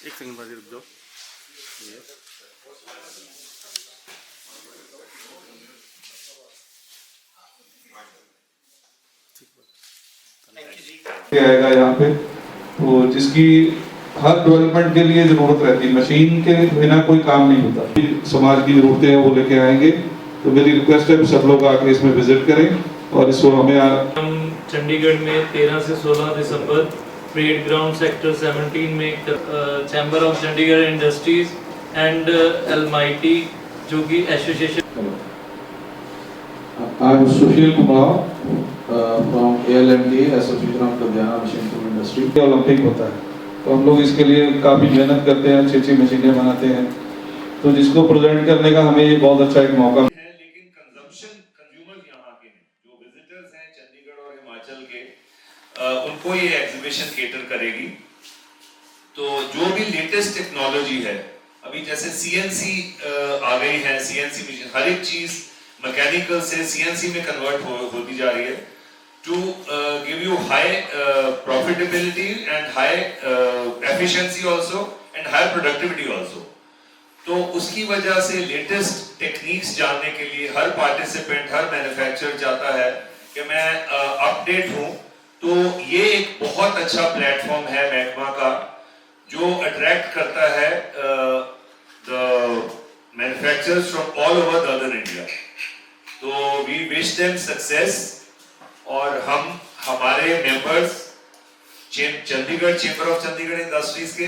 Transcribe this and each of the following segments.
एक सेकंड बाद रुक जाओ। ये आएगा यहाँ पे, तो जिसकी हर डेवलपमेंट के लिए जरूरत रहती है। मशीन के बिना कोई काम नहीं होता। समाज की जरूरतें हैं वो लेके आएंगे, तो मेरी रिक्वेस्ट है सब लोग आके इसमें विजिट करें और इसको हम चंडीगढ़ में 13 से 16 दिसंबर परेड ग्राउंड सेक्टर 17 में chamber of Chandigarh industries and almighty जो कि association I'm Sushil Kumar from ALMD Association of Ludhiana Machine Tool Industry। Olympic होता है तो हम लोग इसके लिए काफ़ी मेहनत करते हैं, अच्छी अच्छी मशीनें बनाते हैं, तो जिसको प्रेजेंट करने का हमें ये बहुत अच्छा एक मौका है। लेकिन कंज्यूमर यहाँ के हैं, जो विजिटर्स हैं चंडीगढ़ और हिमाचल के, उनको ये एग्जीबिशन केटर करेगी। तो जो भी लेटेस्ट टेक्नोलॉजी है, अभी जैसे सीएनसी आ गई है, सीएनसी मशीन, हर एक चीज मैकेनिकल से सीएनसी में कन्वर्ट होती जा रही है to give you high profitability and high efficiency also and high productivity also. तो उसकी वजह से लेटेस्ट टेक्निक्स जानने के लिए हर पार्टिसिपेंट, हर मैन्युफैक्चरर चाहता है कि मैं अपडेट हूं। तो ये एक बहुत अच्छा प्लेटफॉर्म है महकमा का, जो अट्रैक्ट करता है the manufacturers from all over northern India. तो वी विश देम सक्सेस, और हम हमारे members Chandigarh chamber of Chandigarh industries के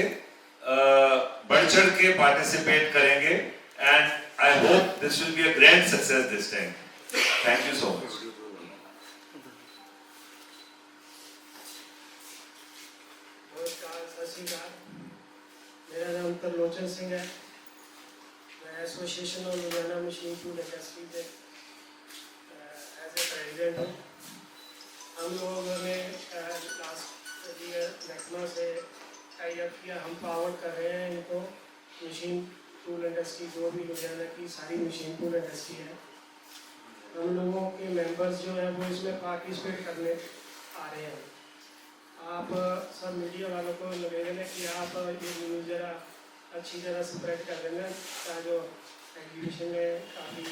बढ़ चढ़ के पार्टिसिपेट करेंगे, and I hope this will be a grand success this time. Thank you so much. मेरा नाम तरलोचन सिंह है। मैं association of Ludhiana machine tool industries as a president हूँ। हम लोगों ने लास्ट ईयर महकमा से टाई अप किया। हम फॉरवर्ड कर रहे हैं इनको मशीन टूल इंडस्ट्री, जो भी लुधियाना की सारी मशीन टूल इंडस्ट्री है, हम लोगों के मेंबर्स जो हैं वो इसमें पार्टिसिपेट करने आ रहे हैं। आप सब मीडिया वालों को निवेदन है कि आप ये न्यूज़ ज़रा अच्छी तरह स्प्रेड कर देना, ताकि जो एग्जीबिशन में काफ़ी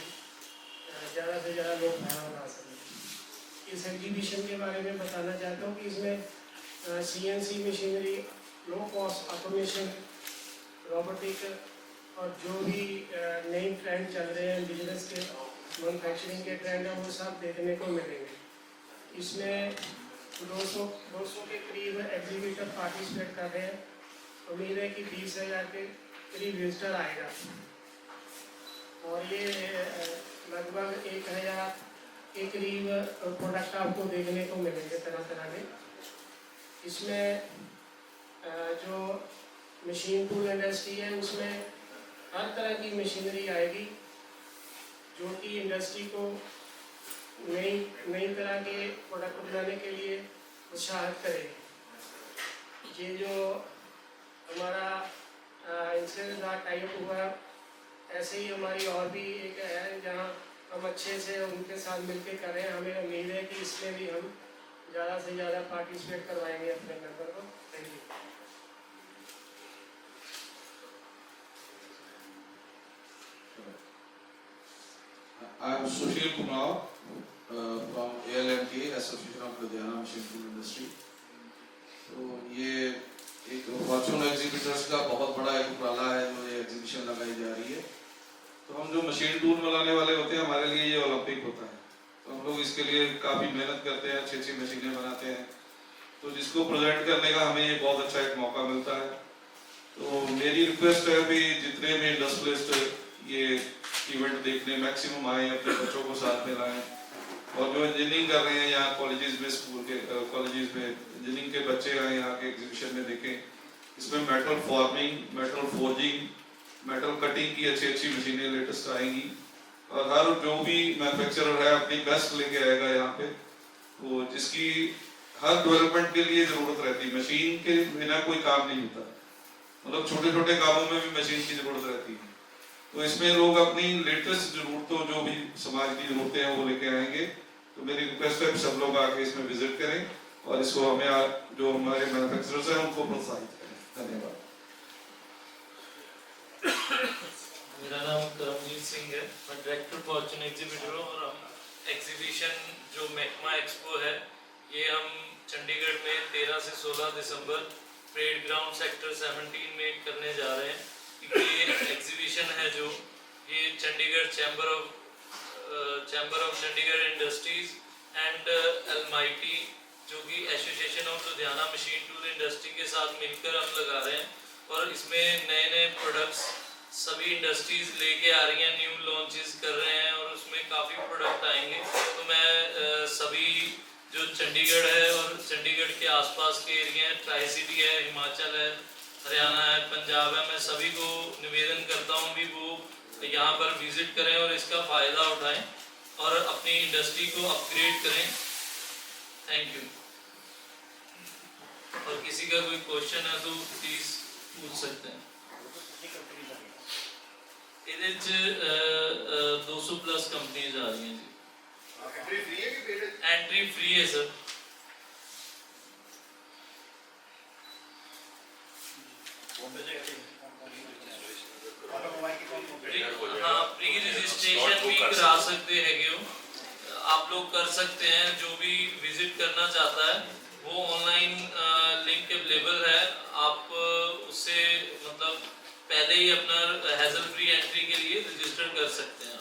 ज़्यादा से ज़्यादा लोग भाग ला सकें। इस एग्जीबिशन के बारे में बताना चाहता हूँ कि इसमें CNC machinery, low cost automation, robotic और जो भी नए ट्रेंड चल रहे हैं बिजनेस के, मैन्युफैक्चरिंग के ट्रेंड हैं, वो सब देखने को मिलेंगे। इसमें 200 के करीब एग्जीबिटर पार्टिसिपेट कर रहे हैं। उम्मीद है कि 20,000 के करीब विजिटर आएगा, और ये लगभग 1,000 के करीब प्रोडक्ट आपको देखने को मिलेंगे तरह तरह के। इसमें जो मशीन टूल इंडस्ट्री है, उसमें हर तरह की मशीनरी आएगी जो कि इंडस्ट्री को नई तरह के प्रोडक्ट बनाने के लिए उत्साहित करेगी। ये जो हमारा इनसे टाई अप हुआ, ऐसे ही हमारी और भी एक है जहाँ हम अच्छे से उनके साथ मिलकर करें। हमें उम्मीद है कि इसमें भी हम ज़्यादा से ज़्यादा पार्टिसिपेट करवाएंगे अपने मेंबर को। Thank you. I'm Sushil Kumar from ALMD Association of Ludhiana Machine Tool Industry। तो ये एक फॉर्चून एग्जीबिटर्स का बहुत बड़ा एक उपराला है जो ये एग्जीबिशन लगाई जा रही है। तो हम जो मशीन टूल बनाने वाले होते हैं, हमारे लिए ये ओलंपिक होता है। तो हम लोग इसके लिए काफ़ी मेहनत करते हैं, अच्छी अच्छी मशीनें बनाते हैं, तो जिसको प्रेजेंट करने का हमें ये बहुत अच्छा एक मौका मिलता है। तो मेरी रिक्वेस्ट है भी जितने भी इंडस्ट्रियलिस्ट ये इवेंट देखने मैक्सिमम आए, अपने बच्चों को साथ में लाएं, और जो इंजीनियरिंग कर रहे हैं यहाँ कॉलेजेस में, स्कूल के कॉलेजेस में इंजीनियरिंग के बच्चे आए यहाँ के एग्जीबिशन में देखें। इसमें metal forming, metal forging, metal cutting की अच्छी अच्छी मशीनें लेटेस्ट आएंगी, और हर जो भी मैन्युफैक्चरर है अपनी बेस्ट लेके आएगा यहाँ पे, तो जिसकी हर डेवलपमेंट के लिए ज़रूरत रहती है। मशीन के बिना कोई काम नहीं होता, मतलब छोटे छोटे कामों में भी मशीन की ज़रूरत रहती है। तो इसमें लोग अपनी लेटेस्ट ज़रूरतों, जो भी समाज की ज़रूरतें हैं वो लेके आएंगे। तो मेरी रिक्वेस्ट है सब लोग आके इसमें विजिट करें और इसको हमें जो हमारे मैन्युफैक्चरर्स हैं उनको प्रोत्साहित करें। धन्यवाद। मैं डायरेक्टर फॉर्चून एग्जीबिटर हूँ और हम एग्जीबिशन जो महकमा एक्सपो है ये हम चंडीगढ़ में 13 से 16 दिसंबर परेड ग्राउंड सेक्टर 17 में करने जा रहे हैं, क्योंकि ये एग्जीबिशन है जो ये Chandigarh chamber of Chandigarh industries and almighty जो कि association of Ludhiana machine tool industry के साथ मिलकर हम लगा रहे हैं और इसमें नए नए प्रोडक्ट्स सभी इंडस्ट्रीज लेके आ रही हैं, न्यू लॉन्चेस कर रहे हैं और उसमें काफ़ी प्रोडक्ट आएंगे। तो मैं सभी जो चंडीगढ़ है और चंडीगढ़ के आसपास के एरिया हैं, ट्राई सिटी है, हिमाचल है, हरियाणा है, पंजाब है, मैं सभी को निवेदन करता हूँ भी वो यहाँ पर विजिट करें और इसका फ़ायदा उठाएं और अपनी इंडस्ट्री को अपग्रेड करें। Thank you. और किसी का कोई क्वेश्चन है तो प्लीज़ पूछ सकते हैं। ਇਹਦੇ ਚ 200 प्लस कंपनीज आ रही हैं जी। एंट्री फ्री है सर। हाँ, प्री रजिस्ट्रेशन भी करा सकते हैं आप लोग, कर सकते हैं। जो भी विजिट करना चाहता है वो ऑनलाइन लिंक अवेलेबल है, आप उससे मतलब पहले ही अपना हैजल फ्री एंट्री के लिए रजिस्टर कर सकते हैं।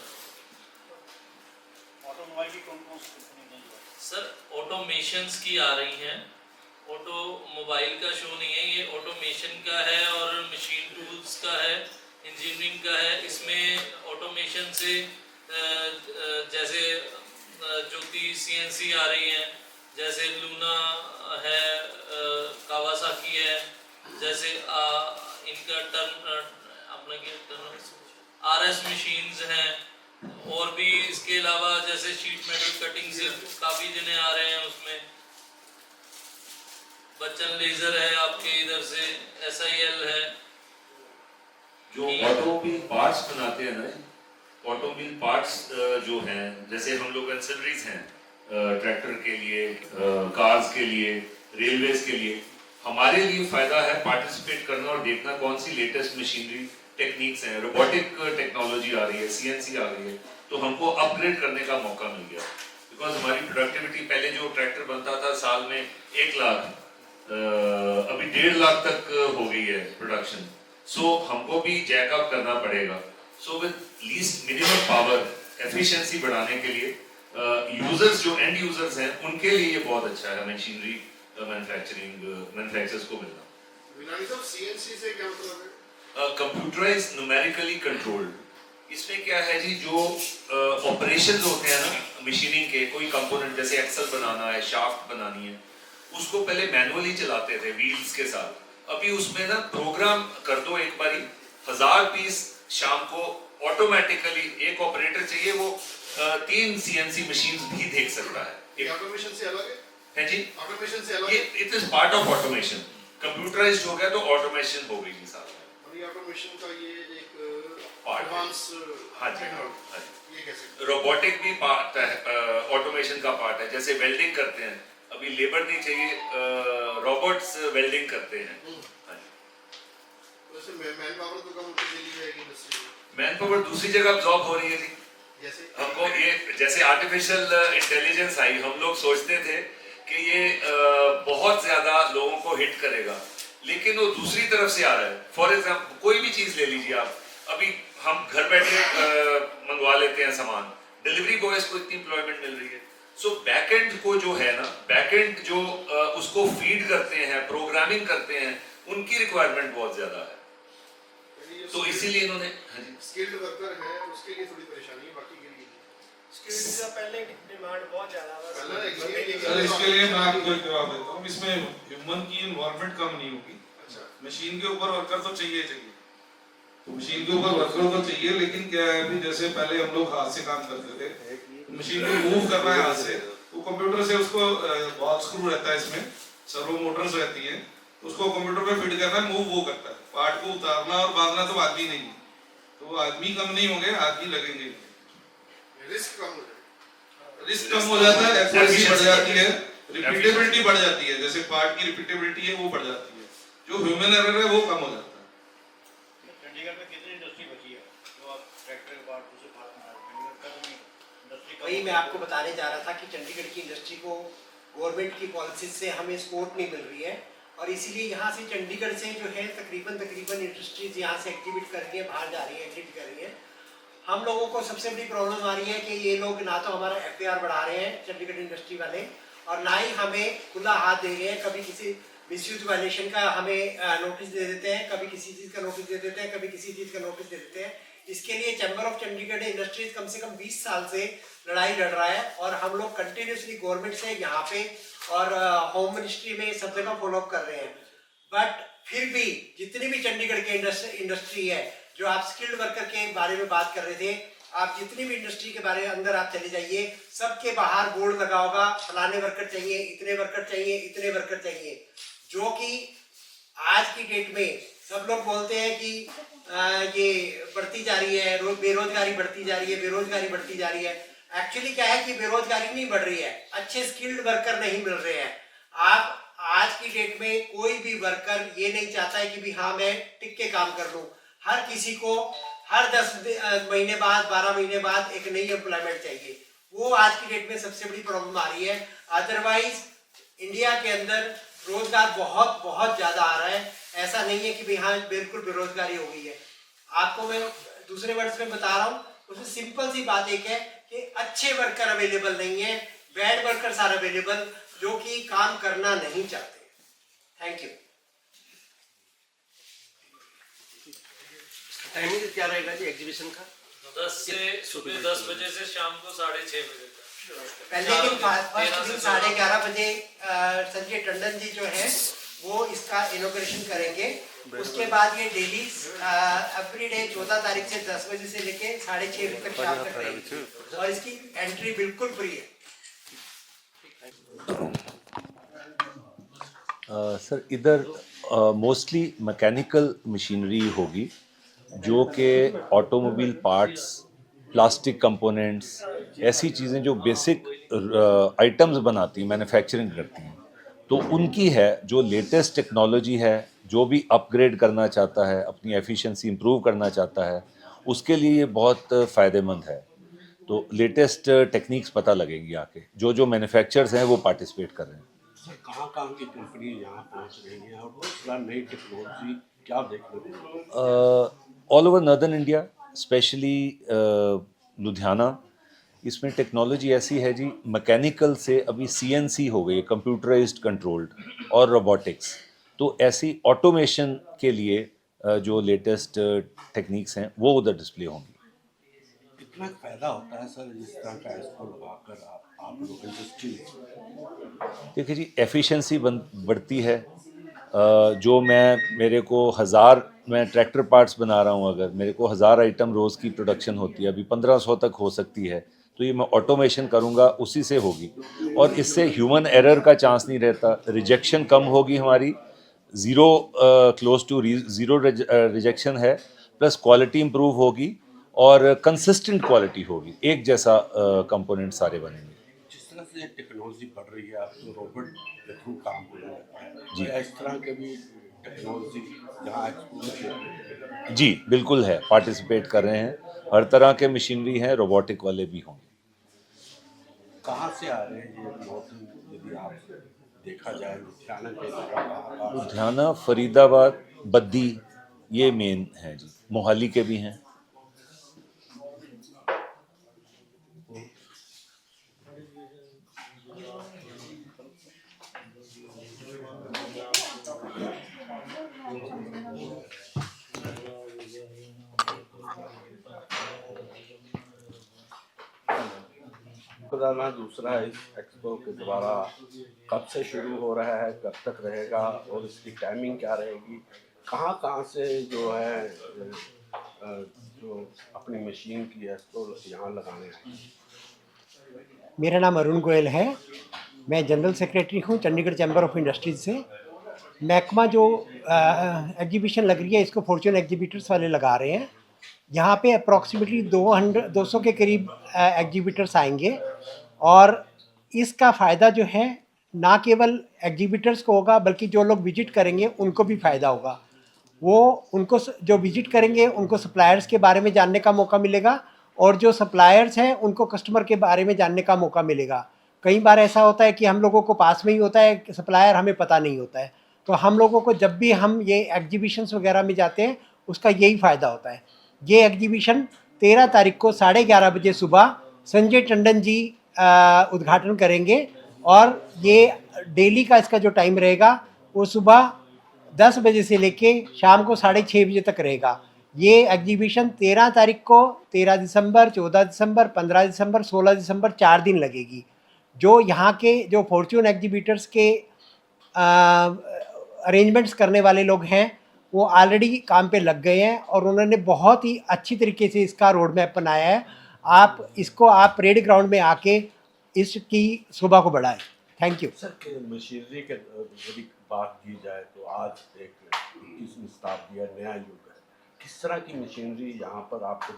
ऑटोमोबाइल की कौन-कौन सी कंपनी है? सर ऑटोमेशंस की आ रही हैं, ऑटोमोबाइल का शो नहीं है, ये ऑटोमेशन का है और मशीन टूल्स का है, इंजीनियरिंग का है। इसमें ऑटोमेशन से जैसे ज्योति सीएनसी आ रही है, जैसे लूना है, कावासाकी है, जैसे इनका अपना क्या आरएस मशीन्स हैं, और भी इसके अलावा जैसे शीट मेटल कटिंग से काफ़ी जने आ रहे हैं। उसमें बच्चन लेजर है आपके इधर से, SIL है। जो ऑटोमोबाइल पार्ट्स बनाते हैं ना, ऑटोमोबाइल पार्ट्स जो हैं, जैसे हम लोग एंसिलरीज हैं ट्रैक्टर के लिए, कार्स के लिए, रेलवेज के लिए, हमारे लिए फायदा है पार्टिसिपेट करना और देखना कौन सी लेटेस्ट मशीनरी टेक्निक्स हैं। रोबोटिक टेक्नोलॉजी आ रही है, CNC आ रही है, तो हमको अपग्रेड करने का मौका मिल गया। बिकॉज हमारी प्रोडक्टिविटी पहले जो ट्रैक्टर बनता था साल में 1 लाख, अभी 1.5 लाख तक हो गई है प्रोडक्शन। सो हमको भी जैकअप करना पड़ेगा। So with least minimum power efficiency बढ़ाने के लिए यूजर्स जो एंड यूजर्स हैं उनके लिए ये बहुत अच्छा है मशीनरी मैन्युफैक्चरर्स को मिलना। विनायक साहब, CNC से क्या मतलब है? Computerised numerically controlled. इसमें क्या है जी, जो ऑपरेशंस होते हैं ना मशीनिंग के, कोई कंपोनेंट जैसे एक्सल बनाना है, शाफ्ट बनानी है, उसको पहले मैनुअली चलाते थे व्हील्स के साथ। अभी उसमें ना प्रोग्राम कर दो एक बारी, 1000 पीस शाम को ऑटोमेटिकली, एक ऑपरेटर चाहिए वो 3 CNC मशीन्स भी देख सकता है। ये ऑटोमेशन से अलग है जी, ऑटोमेशन से अलग ये it is part of automation. Computerised हो गया तो ऑटोमेशन हो गई जी साथ में। और ये ऑटोमेशन का ये एक Part. एडवांस, हाँ जी, हाँ जी। ये कैसे? रोबोटिक भी पार्ट है, ऑटोमेशन का पार्ट है। जैसे वेल्डिंग करते हैं, अभी लेबर नहीं चाहिए, रोबोट्स वेल्डिंग करते हैं। हाँ जी। वैसे मैन पावर तो कम होती चली जाएगी इंडस्ट्री में। मैन पावर दूसरी जगह अब्सॉर्ब हो रही है जी। जैसे हमको ये जैसे आर्टिफिशियल इंटेलिजेंस आई, हम लोग सोचते थे कि ये बहुत ज्यादा लोगों को हिट करेगा, लेकिन वो दूसरी तरफ से आ रहा है। फॉर एग्जाम्पल कोई भी चीज ले लीजिए आप, अभी हम घर बैठे मंगवा लेते हैं सामान, डिलीवरी बॉयज को इतनी एम्प्लॉयमेंट मिल रही है। सो बैकएंड को जो है ना, बैकएंड जो उसको फीड करते हैं, प्रोग्रामिंग करते हैं, उनकी रिक्वायरमेंट बहुत ज्यादा है। तो इसीलिए इन्होंने, हाँ जी, स्किल्ड वर्कर है उसके लिए थोड़ी परेशानी है, बाकी के लिए स्किल्स का पहले डिमांड बहुत ज्यादा था। सर इसके लिए मैं आपको एक जवाब देता हूँ, इसमें ह्यूमन की इन्वॉल्वमेंट कम नहीं होगी। अच्छा, मशीन के ऊपर वर्कर तो चाहिए, तो मशीन के ऊपर वर्कर तो चाहिए, लेकिन क्या है अभी जैसे पहले हम लोग हाथ से काम करते थे, मशीन को मूव करना है हाथ से, तो कंप्यूटर से उसको बॉक्स स्क्रू रहता है, इसमें सर्वो मोटर्स रहती हैं, उसको कंप्यूटर पे फिट करना है, मूव वो करता है। पार्ट को उतारना और बांधना तो आदमी नहीं है, तो आदमी कम नहीं होंगे, आदमी लगेंगे। रिस्क कम हो जाएगा, रिस्क कम हो जाता है, एक्यूरेसी बढ़ जाती है, रिपीटेबिलिटी बढ़ जाती है, जैसे पार्ट की रिपीटेबिलिटी है वो बढ़ जाती है, जो ह्यूमन एरर है वो कम हो जाता है। चंडीगढ़ में कितनी इंडस्ट्री बची है जो आप ट्रैक्टर के पार्ट से बात वही मैं आपको बताने जा रहा था कि चंडीगढ़ की इंडस्ट्री को गवर्नमेंट की पॉलिसी से हमें सपोर्ट नहीं मिल रही है, और इसीलिए यहाँ से चंडीगढ़ से जो है तकरीबन इंडस्ट्रीज यहाँ से एग्जिबिट करके बाहर जा रही है, एग्जिबिट कर रही है। हम लोगों को सबसे बड़ी प्रॉब्लम आ रही है कि ये लोग ना तो हमारा FAR बढ़ा रहे हैं चंडीगढ़ इंडस्ट्री वाले, और ना ही हमें खुला हाथ दे रहे हैं। कभी किसी मिसयूज वायलेशन का हमें नोटिस दे देते हैं, कभी किसी चीज़ का नोटिस दे देते हैं, कभी किसी चीज़ का नोटिस दे देते हैं। इसके लिए चैम्बर ऑफ चंडीगढ़ इंडस्ट्रीज कम से कम 20 साल से लड़ाई लड़ रहा है, और हम लोग कंटिन्यूसली गवर्नमेंट से यहाँ पे और होम मिनिस्ट्री में सब जगह फॉलोअप कर रहे हैं। बट फिर भी जितनी भी चंडीगढ़ के इंडस्ट्री है, जो आप स्किल्ड वर्कर के बारे में बात कर रहे थे, आप जितनी भी इंडस्ट्री के बारे में अंदर आप चले जाइए, सबके बाहर बोर्ड लगा होगा, फलाने वर्कर चाहिए, इतने वर्कर चाहिए, इतने वर्कर चाहिए, जो कि आज की डेट में सब लोग बोलते हैं कि ये बढ़ती जा रही है, बेरोजगारी बढ़ती जा रही है, बेरोजगारी बढ़ती जा रही है। एक्चुअली क्या है कि बेरोजगारी नहीं बढ़ रही है, अच्छे स्किल्ड वर्कर नहीं मिल रहे हैं। आप आज की डेट में कोई भी वर्कर ये नहीं चाहता है कि भी हाँ मैं टिक के काम कर लूँ। हर किसी को हर 10 महीने बाद, 12 महीने बाद एक नई एम्प्लॉयमेंट चाहिए। वो आज की डेट में सबसे बड़ी प्रॉब्लम आ रही है। अदरवाइज इंडिया के अंदर रोजगार बहुत बहुत ज़्यादा आ रहा है। ऐसा नहीं है कि भी हाँ बिल्कुल बेरोजगारी हो गई है। आपको मैं दूसरे वर्ड्स में बता रहा हूँ, उसमें सिंपल सी बात एक है कि अच्छे वर्कर अवेलेबल नहीं है, बैड वर्कर्स आर अवेलेबल, जो कि काम करना नहीं चाहते। Thank you. टाइमिंग क्या रहेगा जी एग्जीबिशन का? 10 से सुबह 10 बजे से शाम को 6:30 बजे तक। पहले दिन फर्स्ट दिन 11:30 बजे संजय टंडन जी जो है वो इसका इनॉग्रेशन करेंगे। उसके बाद ये डेली एवरीडे 14 तारीख से 10 बजे से लेके 6:30 बजे तक शाम तक रहेगी, और इसकी एंट्री बिल्कुल फ्री है। सर इधर मोस्टली मैकेनिकल मशीनरी होगी, जो कि ऑटोमोबाइल पार्ट्स, प्लास्टिक कंपोनेंट्स, ऐसी चीज़ें जो बेसिक आइटम्स बनाती हैं, मैन्युफैक्चरिंग करती हैं, तो उनकी है जो लेटेस्ट टेक्नोलॉजी है। जो भी अपग्रेड करना चाहता है, अपनी एफिशिएंसी इंप्रूव करना चाहता है, उसके लिए ये बहुत फ़ायदेमंद है। तो लेटेस्ट टेक्निक्स पता लगेंगी आके, जो मैन्युफैक्चरर्स हैं वो पार्टिसिपेट कर रहे हैं। सर कहाँ की कंपनी यहाँ पहुँच रही है और दूसरा नई टेक्नोलॉजी क्या देखने को मिलेगी? All over northern India, specially Ludhiana, इसमें टेक्नोलॉजी ऐसी है जी, मैकेनिकल से अभी CNC हो गई, कंप्यूटराइज्ड कंट्रोल्ड, और रोबोटिक्स। तो ऐसी ऑटोमेशन के लिए जो लेटेस्ट टेक्निक्स हैं वो उधर डिस्प्ले होंगी। कितना फ़ायदा होता है सर इस तरह का इसको लगाकर आप लोग इंडस्ट्री? देखिए जी, एफिशिएंसी बढ़ती है। जो मेरे को 1000 मैं ट्रैक्टर पार्ट्स बना रहा हूँ, अगर मेरे को 1000 आइटम रोज़ की प्रोडक्शन होती है, अभी 1500 तक हो सकती है, तो ये मैं ऑटोमेशन करूँगा, उसी से होगी, और इससे ह्यूमन एरर का चांस नहीं रहता। रिजेक्शन कम होगी हमारी, zero, close to zero rejection है, प्लस क्वालिटी इंप्रूव होगी और कंसिस्टेंट क्वालिटी होगी, एक जैसा कंपोनेंट सारे बनेंगे। जिस तरह से टेक्नोलॉजी बढ़ रही है, आप तो रोबोट के थ्रू काम हो रहा है जी, इस तरह के भी टेक्नोलॉजी जहाँ जी बिल्कुल है, पार्टिसिपेट कर रहे हैं। हर तरह के मशीनरी हैं, रोबोटिक वाले भी होंगे। कहाँ से आ रहे हैं ये मॉडल? यदि आप देखा जाए लुधियाना के जगह, लुधियाना, फरीदाबाद, बद्दी, ये मेन है जी, मोहाली के भी हैं। दूसरा इस एक्सपो के द्वारा कब से शुरू हो रहा है, कब तक रहेगा और इसकी टाइमिंग क्या रहेगी? कहाँ से जो है जो अपनी मशीन की है तो यहाँ लगाने हैं? मेरा नाम अरुण गोयल है, मैं जनरल सेक्रेटरी हूँ चंडीगढ़ चैम्बर ऑफ इंडस्ट्रीज से। महकमा जो एग्जीबिशन लग रही है, इसको फॉर्चून एग्जीबिटर्स वाले लगा रहे हैं। यहाँ पे अप्रॉक्सीमेटली 200 के करीब एग्जीबिटर्स आएंगे, और इसका फ़ायदा जो है ना केवल एग्जीबिटर्स को होगा, बल्कि जो लोग विजिट करेंगे उनको भी फ़ायदा होगा। वो उनको जो विजिट करेंगे उनको सप्लायर्स के बारे में जानने का मौका मिलेगा, और जो सप्लायर्स हैं उनको कस्टमर के बारे में जानने का मौका मिलेगा। कई बार ऐसा होता है कि हम लोगों को पास में ही होता है सप्लायर, हमें पता नहीं होता है। तो हम लोगों को जब भी हम ये एग्जीबिशंस वगैरह में जाते हैं उसका यही फ़ायदा होता है। ये एग्जीबिशन 13 तारीख को 11:30 बजे सुबह संजय टंडन जी उद्घाटन करेंगे और ये डेली का इसका जो टाइम रहेगा वो सुबह 10 बजे से लेके शाम को 6:30 बजे तक रहेगा। ये एग्जीबिशन 13 तारीख को, 13 दिसंबर, 14 दिसंबर, 15 दिसंबर, 16 दिसंबर 4 दिन लगेगी। जो यहाँ के जो फॉर्च्यून एग्जीबिटर्स के अरेंजमेंट्स करने वाले लोग हैं वो ऑलरेडी काम पे लग गए हैं और उन्होंने बहुत ही अच्छी तरीके से इसका रोड मैप बनाया है। आप परेड ग्राउंड में आके इसकी शोभा को बढ़ाएं। Thank you sir. मशीनरी के यदि बात की जाए तो आज एक 21वीं शताब्दी है, नया युग है। किस तरह की मशीनरी यहाँ पर आपको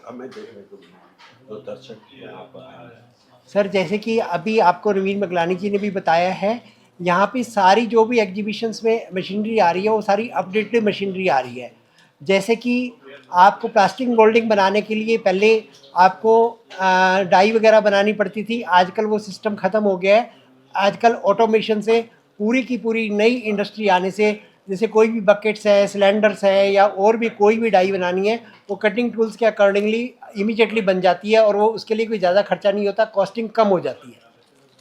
हमें देखने को मिली जो दर्शक यहाँ पर आए हैं? सर जैसे कि अभी आपको नवीन मगलानी जी ने भी बताया है, यहाँ पे सारी जो भी एग्जीबिशंस में मशीनरी आ रही है वो सारी अपडेटेड मशीनरी आ रही है। जैसे कि आपको प्लास्टिक मोल्डिंग बनाने के लिए पहले आपको डाई वगैरह बनानी पड़ती थी, आजकल वो सिस्टम ख़त्म हो गया है। आजकल ऑटोमेशन से पूरी की पूरी नई इंडस्ट्री आने से, जैसे कोई भी बकेट्स है, सिलेंडर्स है या और भी कोई भी डाई बनानी है वो कटिंग टूल्स के अकॉर्डिंगली इमीडिएटली बन जाती है और वो उसके लिए कोई ज़्यादा खर्चा नहीं होता, कॉस्टिंग कम हो जाती है।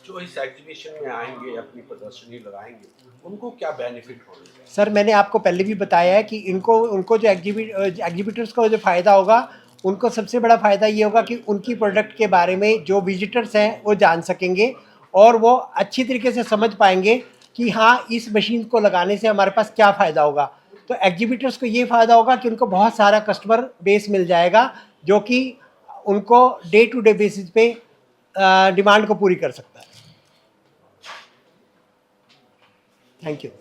जो इस एग्जीबिशन में आएंगे, अपनी प्रदर्शनी लगाएंगे, उनको क्या बेनिफिट होगा? सर मैंने आपको पहले भी बताया है कि उनको जो एग्जीबिटर्स को जो फ़ायदा होगा, उनको सबसे बड़ा फ़ायदा ये होगा कि उनकी प्रोडक्ट के बारे में जो विजिटर्स हैं वो जान सकेंगे और वो अच्छी तरीके से समझ पाएंगे कि हाँ इस मशीन को लगाने से हमारे पास क्या फ़ायदा होगा। तो एग्जीबिटर्स को ये फ़ायदा होगा कि उनको बहुत सारा कस्टमर बेस मिल जाएगा जो कि उनको डे टू डे बेसिस पे डिमांड को पूरी कर सकता है। Thank you.